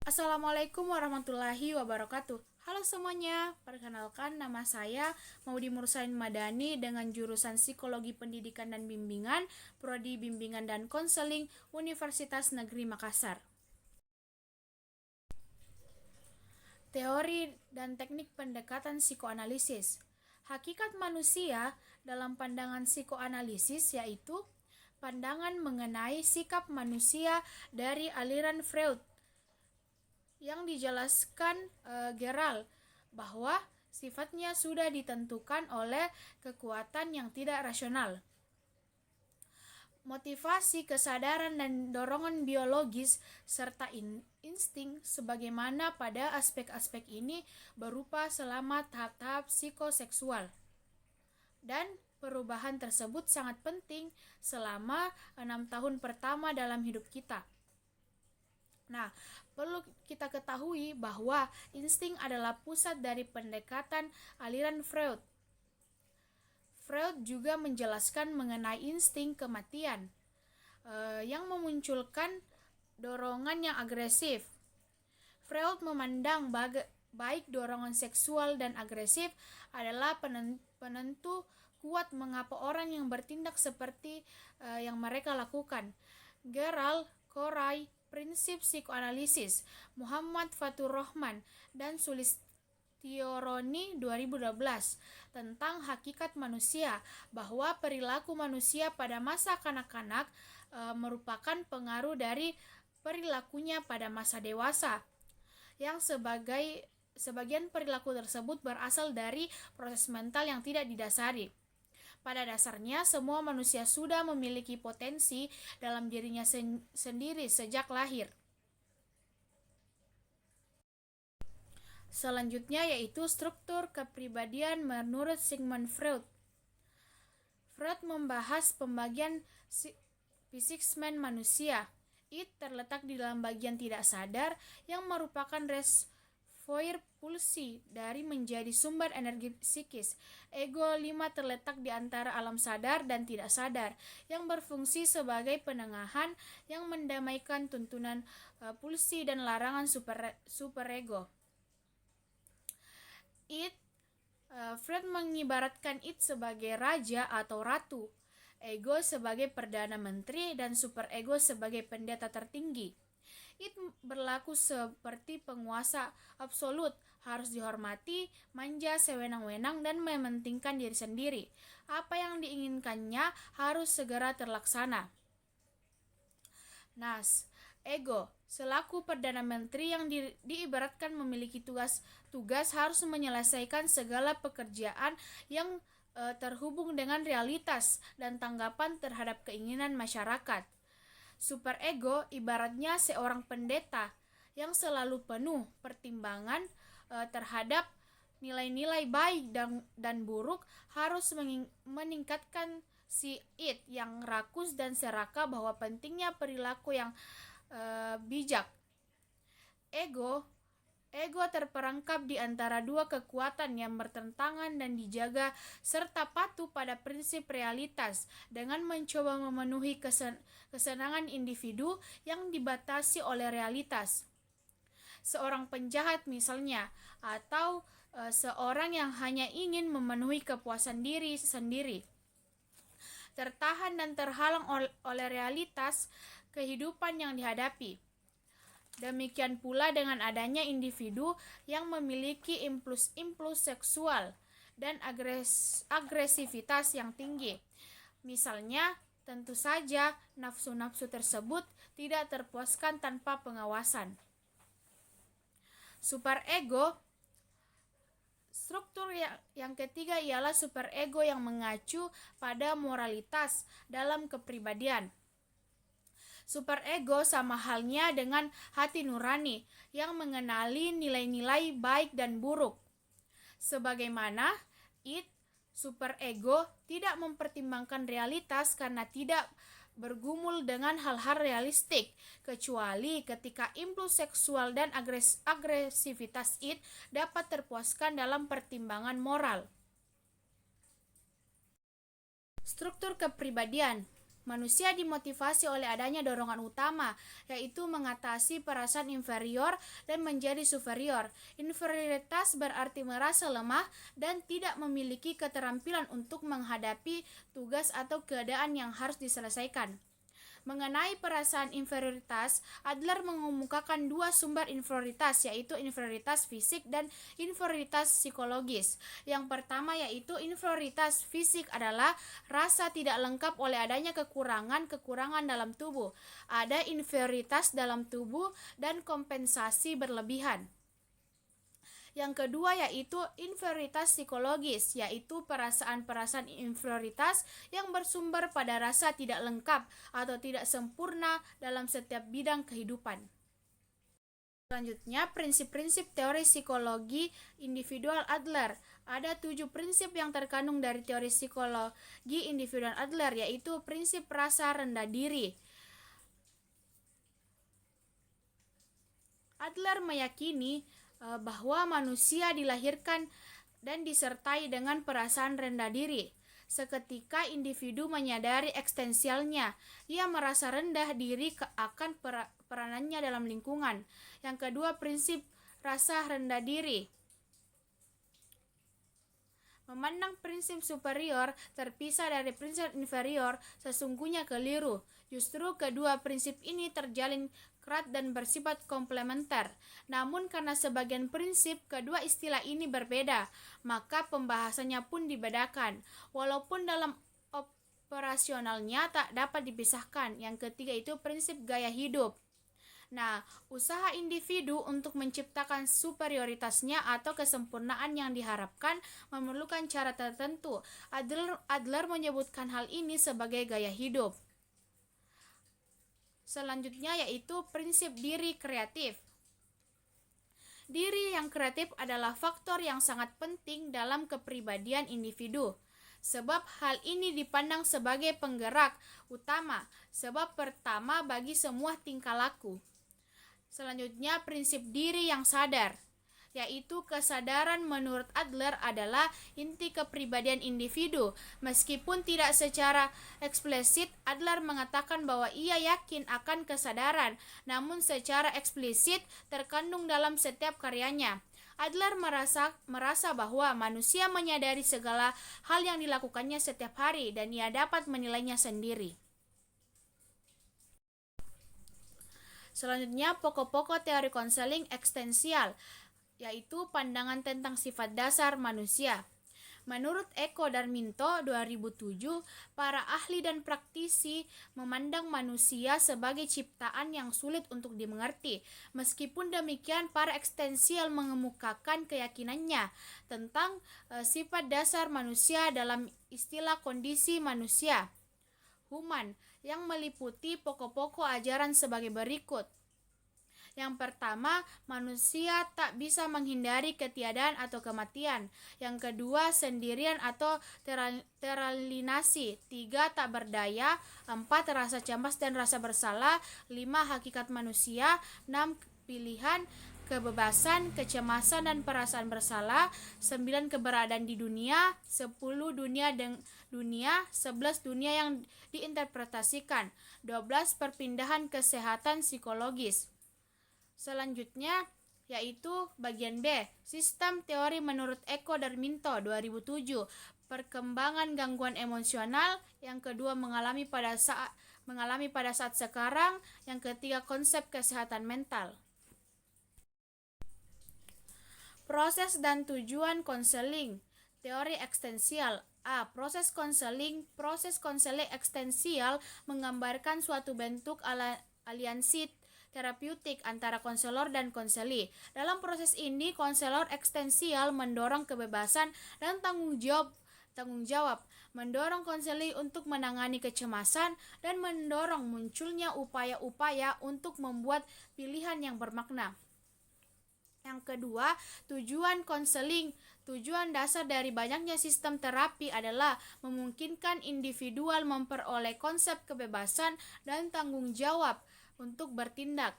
Assalamualaikum warahmatullahi wabarakatuh. Halo semuanya, perkenalkan nama saya Maudy Mursain Madani dengan jurusan Psikologi Pendidikan dan Bimbingan, Prodi Bimbingan dan Konseling Universitas Negeri Makassar. Teori dan teknik pendekatan psikoanalisis. Hakikat manusia dalam pandangan psikoanalisis yaitu pandangan mengenai sikap manusia dari aliran Freud yang dijelaskan Gerald bahwa sifatnya sudah ditentukan oleh kekuatan yang tidak rasional. Motivasi, kesadaran, dan dorongan biologis serta insting sebagaimana pada aspek-aspek ini berupa selama tahap-tahap psikoseksual. Dan perubahan tersebut sangat penting selama 6 tahun pertama dalam hidup kita. Nah, perlu kita ketahui bahwa insting adalah pusat dari pendekatan aliran Freud. Freud juga menjelaskan mengenai insting kematian yang memunculkan dorongan yang agresif. Freud memandang baik dorongan seksual dan agresif adalah penentu kuat mengapa orang yang bertindak seperti yang mereka lakukan. Gerald Corey, Prinsip Psikoanalisis, Muhammad Fatur Rahman, dan Sulistioroni 2012 tentang hakikat manusia, bahwa perilaku manusia pada masa kanak-kanak merupakan pengaruh dari perilakunya pada masa dewasa, yang sebagian perilaku tersebut berasal dari proses mental yang tidak didasari. Pada dasarnya, semua manusia sudah memiliki potensi dalam dirinya sendiri sejak lahir. Selanjutnya yaitu struktur kepribadian menurut Sigmund Freud. Freud membahas pembagian psikisme manusia. Id terletak di dalam bagian tidak sadar yang merupakan reservoir pulsi dari menjadi sumber energi psikis. Ego 5 terletak di antara alam sadar dan tidak sadar yang berfungsi sebagai penengahan yang mendamaikan tuntunan pulsi dan larangan superego. Freud mengibaratkan id sebagai raja atau ratu, ego sebagai perdana menteri, dan superego sebagai pendeta tertinggi. Id berlaku seperti penguasa absolut, harus dihormati, manja, sewenang-wenang, dan mementingkan diri sendiri. Apa yang diinginkannya harus segera terlaksana. Nas, ego selaku perdana menteri yang diibaratkan memiliki tugas harus menyelesaikan segala pekerjaan yang terhubung dengan realitas dan tanggapan terhadap keinginan masyarakat. Superego ibaratnya seorang pendeta yang selalu penuh pertimbangan terhadap nilai-nilai baik dan buruk, harus meningkatkan si id yang rakus dan serakah bahwa pentingnya perilaku yang bijak. Ego terperangkap di antara dua kekuatan yang bertentangan dan dijaga serta patuh pada prinsip realitas dengan mencoba memenuhi kesenangan individu yang dibatasi oleh realitas. Seorang penjahat misalnya, atau seorang yang hanya ingin memenuhi kepuasan diri sendiri, tertahan dan terhalang oleh realitas kehidupan yang dihadapi. Demikian pula dengan adanya individu yang memiliki impuls seksual dan agresivitas yang tinggi. Misalnya, tentu saja nafsu-nafsu tersebut tidak terpuaskan tanpa pengawasan. Superego. Struktur yang ketiga ialah superego yang mengacu pada moralitas dalam kepribadian. Superego sama halnya dengan hati nurani yang mengenali nilai-nilai baik dan buruk. Sebagaimana id, superego tidak mempertimbangkan realitas karena tidak bergumul dengan hal-hal realistik, kecuali ketika impuls seksual dan agresivitas id dapat terpuaskan dalam pertimbangan moral. Struktur kepribadian. Manusia dimotivasi oleh adanya dorongan utama, yaitu mengatasi perasaan inferior dan menjadi superior. Inferioritas berarti merasa lemah dan tidak memiliki keterampilan untuk menghadapi tugas atau keadaan yang harus diselesaikan. Mengenai perasaan inferioritas, Adler mengemukakan dua sumber inferioritas, yaitu inferioritas fisik dan inferioritas psikologis. Yang pertama yaitu inferioritas fisik adalah rasa tidak lengkap oleh adanya kekurangan dalam tubuh. Ada inferioritas dalam tubuh dan kompensasi berlebihan. Yang kedua yaitu inferioritas psikologis, yaitu perasaan-perasaan inferioritas yang bersumber pada rasa tidak lengkap atau tidak sempurna dalam setiap bidang kehidupan. Selanjutnya, prinsip-prinsip teori psikologi individual Adler. Ada 7 prinsip yang terkandung dari teori psikologi individual Adler, yaitu prinsip rasa rendah diri. Adler meyakini bahwa manusia dilahirkan dan disertai dengan perasaan rendah diri. Seketika individu menyadari eksistensialnya, ia merasa rendah diri akan peranannya dalam lingkungan. Yang kedua, prinsip rasa rendah diri. Memandang prinsip superior terpisah dari prinsip inferior sesungguhnya keliru. Justru kedua prinsip ini terjalin erat dan bersifat komplementer. Namun karena sebagian prinsip kedua istilah ini berbeda, maka pembahasannya pun dibedakan. Walaupun dalam operasionalnya tak dapat dipisahkan. Yang ketiga itu prinsip gaya hidup. Nah, usaha individu untuk menciptakan superioritasnya atau kesempurnaan yang diharapkan memerlukan cara tertentu. Adler menyebutkan hal ini sebagai gaya hidup. Selanjutnya yaitu prinsip diri kreatif. Diri yang kreatif adalah faktor yang sangat penting dalam kepribadian individu. Sebab hal ini dipandang sebagai penggerak utama, sebab pertama bagi semua tingkah laku. Selanjutnya prinsip diri yang sadar, yaitu kesadaran menurut Adler adalah inti kepribadian individu. Meskipun tidak secara eksplisit, Adler mengatakan bahwa ia yakin akan kesadaran, namun secara eksplisit terkandung dalam setiap karyanya. Adler merasa bahwa manusia menyadari segala hal yang dilakukannya setiap hari dan ia dapat menilainya sendiri. Selanjutnya, pokok-pokok teori konseling eksistensial, yaitu pandangan tentang sifat dasar manusia. Menurut Eko Darminto 2007, para ahli dan praktisi memandang manusia sebagai ciptaan yang sulit untuk dimengerti. Meskipun demikian, para eksistensial mengemukakan keyakinannya tentang sifat dasar manusia dalam istilah kondisi manusia, human, yang meliputi pokok-pokok ajaran sebagai berikut. Yang pertama, manusia tak bisa menghindari ketiadaan atau kematian. Yang kedua, sendirian atau teralienasi. 3, tak berdaya. 4, rasa cemas dan rasa bersalah. 5, hakikat manusia. 6, pilihan, kebebasan, kecemasan dan perasaan bersalah. 9, keberadaan di dunia. 10, dunia. 11, dunia yang diinterpretasikan. 12, perpindahan kesehatan psikologis. Selanjutnya yaitu bagian B, sistem teori menurut Eko Darminto 2007, perkembangan gangguan emosional. Yang kedua, mengalami pada saat sekarang. Yang ketiga, konsep kesehatan mental. Proses dan tujuan konseling teori eksistensial. A. Proses konseling eksistensial menggambarkan suatu bentuk aliansi terapeutik antara konselor dan konseli. Dalam proses ini, konselor eksistensial mendorong kebebasan dan tanggung jawab, mendorong konseli untuk menangani kecemasan, dan mendorong munculnya upaya-upaya untuk membuat pilihan yang bermakna. Yang kedua, tujuan konseling. Tujuan dasar dari banyaknya sistem terapi adalah memungkinkan individual memperoleh konsep kebebasan dan tanggung jawab untuk bertindak.